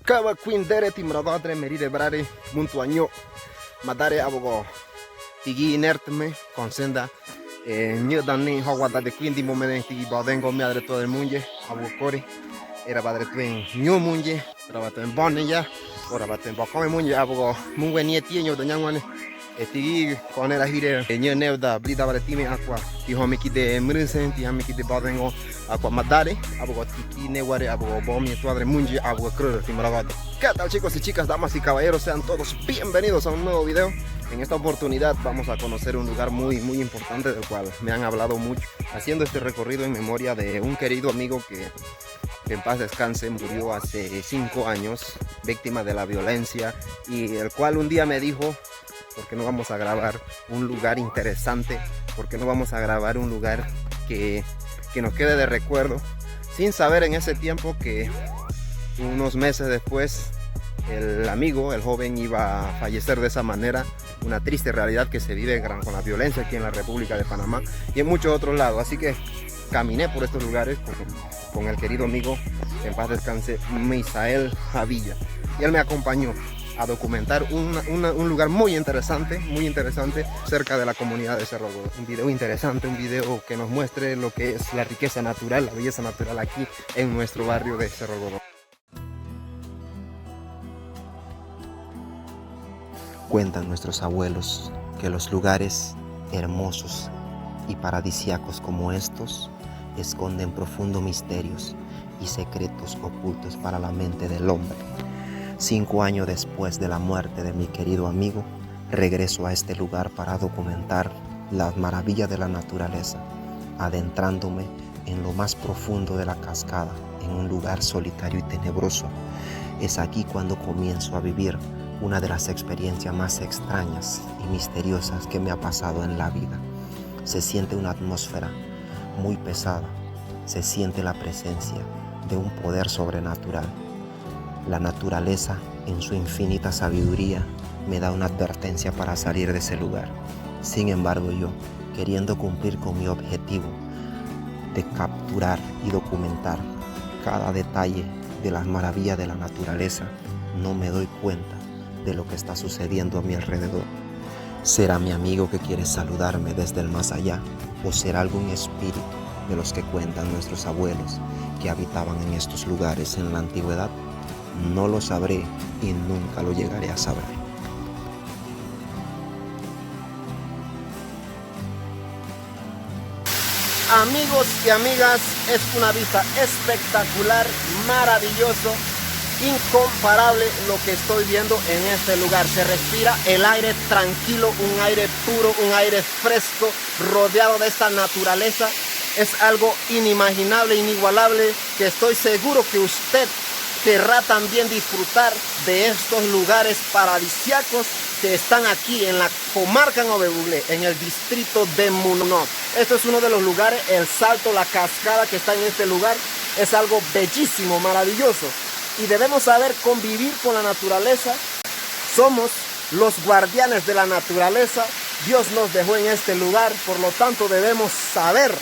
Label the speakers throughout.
Speaker 1: Kawa Quindere Timradadre Meride Brare Muntuaño Madare Abogo Tigi inertme consenda Nyo Dani Hawada de Quindi Momenten Tigi Badengo Miadre todo el munje Abukori Era Badre Tuen Nyo Munje Rabaten Boneya Ora Baten Bakome Munje Abogo Mungwe Nieti Nyo Danyangwane Tigi Konera Hire Nyo Neuda Blida Baretime Aqua Tihomiki de Mrinsen Tihomiki de Badengo Aqua Madare Abogo Tiki Neware Abogo Bomi Tuadre Munje Abogo Cruz Timradadre. ¿Qué tal, chicos y chicas, damas y caballeros? Sean todos bienvenidos a un nuevo video. En esta oportunidad vamos a conocer un lugar muy importante del cual me han hablado mucho, haciendo este recorrido en memoria de un querido amigo que en paz descanse, murió hace 5 años, víctima de la violencia, y el cual un día me dijo: ¿por qué no vamos a grabar un lugar interesante? ¿Por qué no vamos a grabar un lugar que nos quede de recuerdo? Sin saber en ese tiempo que unos meses después el amigo, el joven, iba a fallecer de esa manera. Una triste realidad que se vive con la violencia aquí en la República de Panamá y en muchos otros lados. Así que caminé por estos lugares con el querido amigo, en paz descanse, Misael Javilla, y él me acompañó a documentar un lugar muy interesante cerca de la comunidad de Cerro Gordo. Un video interesante, un video que nos muestre lo que es la riqueza natural, la belleza natural aquí en nuestro barrio de Cerro Gordo.
Speaker 2: Cuentan nuestros abuelos que los lugares hermosos y paradisíacos como estos esconden profundos misterios y secretos ocultos para la mente del hombre. 5 años después de la muerte de mi querido amigo, regreso a este lugar para documentar las maravillas de la naturaleza, adentrándome en lo más profundo de la cascada, en un lugar solitario y tenebroso. Es aquí cuando comienzo a vivir una de las experiencias más extrañas y misteriosas que me ha pasado en la vida. Se siente una atmósfera muy pesada, se siente la presencia de un poder sobrenatural. La naturaleza, en su infinita sabiduría, me da una advertencia para salir de ese lugar. Sin embargo, yo, queriendo cumplir con mi objetivo de capturar y documentar cada detalle de las maravillas de la naturaleza, no me doy cuenta de lo que está sucediendo a mi alrededor. ¿Será mi amigo que quiere saludarme desde el más allá? ¿O será algún espíritu de los que cuentan nuestros abuelos que habitaban en estos lugares en la antigüedad? No lo sabré y nunca lo llegaré a saber.
Speaker 1: Amigos y amigas, es una vista espectacular, maravilloso, incomparable lo que estoy viendo en este lugar. Se respira el aire tranquilo, un aire puro, un aire fresco, rodeado de esta naturaleza. Es algo inimaginable, inigualable, que estoy seguro que usted querrá también disfrutar de estos lugares paradisíacos que están aquí en la comarca Nove Buglé, en el distrito de Muno. Esto es uno de los lugares, el salto, la cascada que está en este lugar, es algo bellísimo, maravilloso. Y debemos saber convivir con la naturaleza. Somos los guardianes de la naturaleza. Dios nos dejó en este lugar, por lo tanto debemos saber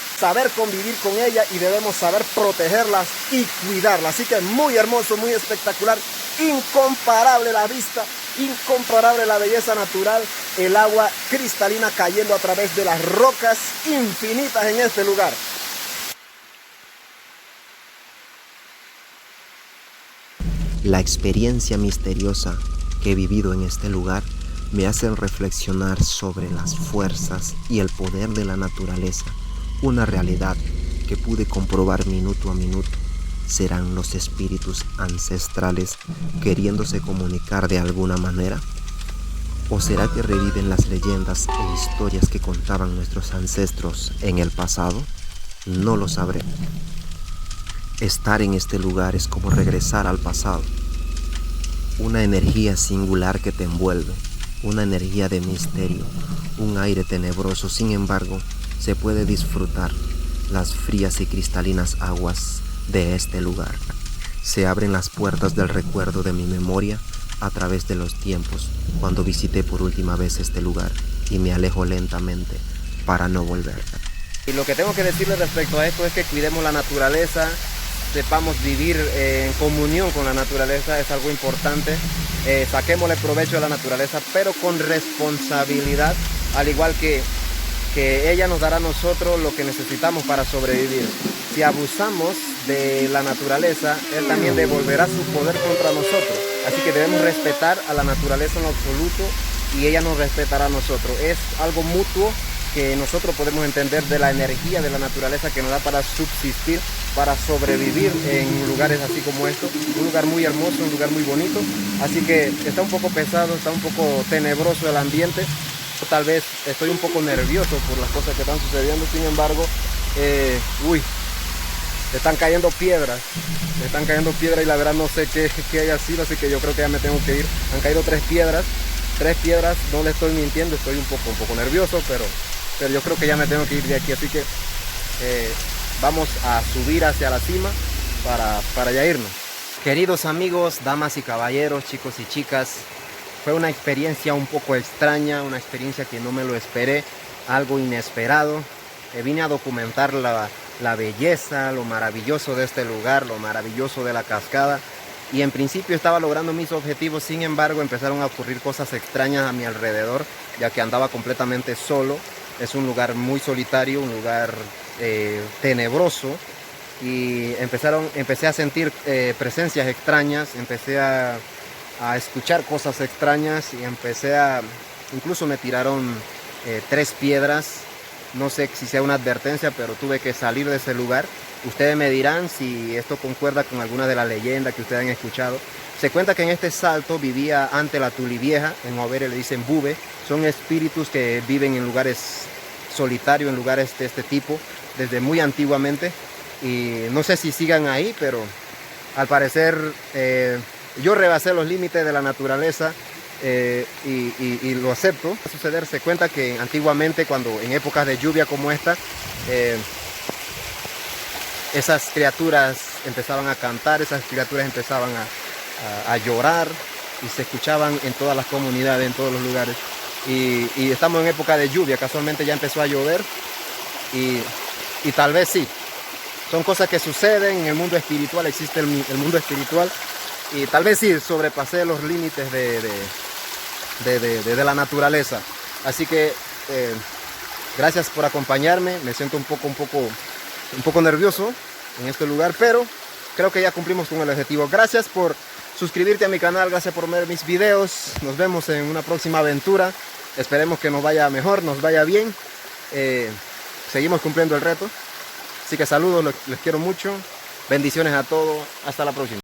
Speaker 1: convivir con ella y debemos saber protegerlas y cuidarla. Así que muy hermoso, muy espectacular, incomparable la vista, incomparable la belleza natural, el agua cristalina cayendo a través de las rocas infinitas en este lugar.
Speaker 2: La experiencia misteriosa que he vivido en este lugar me hace reflexionar sobre las fuerzas y el poder de la naturaleza, una realidad que pude comprobar minuto a minuto. ¿Serán los espíritus ancestrales queriéndose comunicar de alguna manera? ¿O será que reviven las leyendas e historias que contaban nuestros ancestros en el pasado? No lo sabré. Estar en este lugar es como regresar al pasado. Una energía singular que te envuelve, una energía de misterio, un aire tenebroso. Sin embargo, se puede disfrutar las frías y cristalinas aguas de este lugar. Se abren las puertas del recuerdo de mi memoria a través de los tiempos, cuando visité por última vez este lugar, y me alejo lentamente para no volver.
Speaker 1: Y lo que tengo que decirles respecto a esto es que cuidemos la naturaleza, sepamos vivir en comunión con la naturaleza, es algo importante. Saquémosle provecho a la naturaleza, pero con responsabilidad, al igual que ella nos dará a nosotros lo que necesitamos para sobrevivir. Si abusamos de la naturaleza, él también devolverá su poder contra nosotros. Así que debemos respetar a la naturaleza en lo absoluto y ella nos respetará a nosotros. Es algo mutuo que nosotros podemos entender de la energía de la naturaleza que nos da para subsistir, para sobrevivir en lugares así como estos. Un lugar muy hermoso, un lugar muy bonito. Así que está un poco pesado, está un poco tenebroso el ambiente. Tal vez estoy un poco nervioso por las cosas que están sucediendo, sin embargo, están cayendo piedras y la verdad no sé qué haya sido, así que yo creo que ya me tengo que ir. Han caído tres piedras, no le estoy mintiendo, estoy un poco nervioso, pero yo creo que ya me tengo que ir de aquí, así que vamos a subir hacia la cima para ya irnos. Queridos amigos, damas y caballeros, chicos y chicas, fue una experiencia un poco extraña, una experiencia que no me lo esperé, algo inesperado. Vine a documentar la belleza, lo maravilloso de este lugar, lo maravilloso de la cascada. Y en principio estaba logrando mis objetivos, sin embargo empezaron a ocurrir cosas extrañas a mi alrededor, ya que andaba completamente solo. Es un lugar muy solitario, un lugar tenebroso. Y empecé a sentir presencias extrañas, empecé a escuchar cosas extrañas y incluso me tiraron 3 piedras. No sé si sea una advertencia, pero tuve que salir de ese lugar. Ustedes me dirán si esto concuerda con alguna de las leyendas que ustedes han escuchado. Se cuenta que en este salto vivía ante la Tulivieja, en Overe le dicen Bube. Son espíritus que viven en lugares solitarios, en lugares de este tipo, desde muy antiguamente. Y no sé si sigan ahí, pero al parecer yo rebasé los límites de la naturaleza y lo acepto. Va a suceder, se cuenta que antiguamente, cuando en épocas de lluvia como esta, esas criaturas empezaban a cantar, esas criaturas empezaban a llorar y se escuchaban en todas las comunidades, en todos los lugares. Y estamos en época de lluvia, casualmente ya empezó a llover y tal vez sí. Son cosas que suceden en el mundo espiritual, existe el mundo espiritual y tal vez sí sobrepasé los límites de la naturaleza. Así que gracias por acompañarme, me siento un poco nervioso en este lugar, pero creo que ya cumplimos con el objetivo. Gracias por suscribirte a mi canal, gracias por ver mis videos, nos vemos en una próxima aventura, esperemos que nos vaya mejor, nos vaya bien, seguimos cumpliendo el reto. Así que saludos, les quiero mucho, bendiciones a todos, hasta la próxima.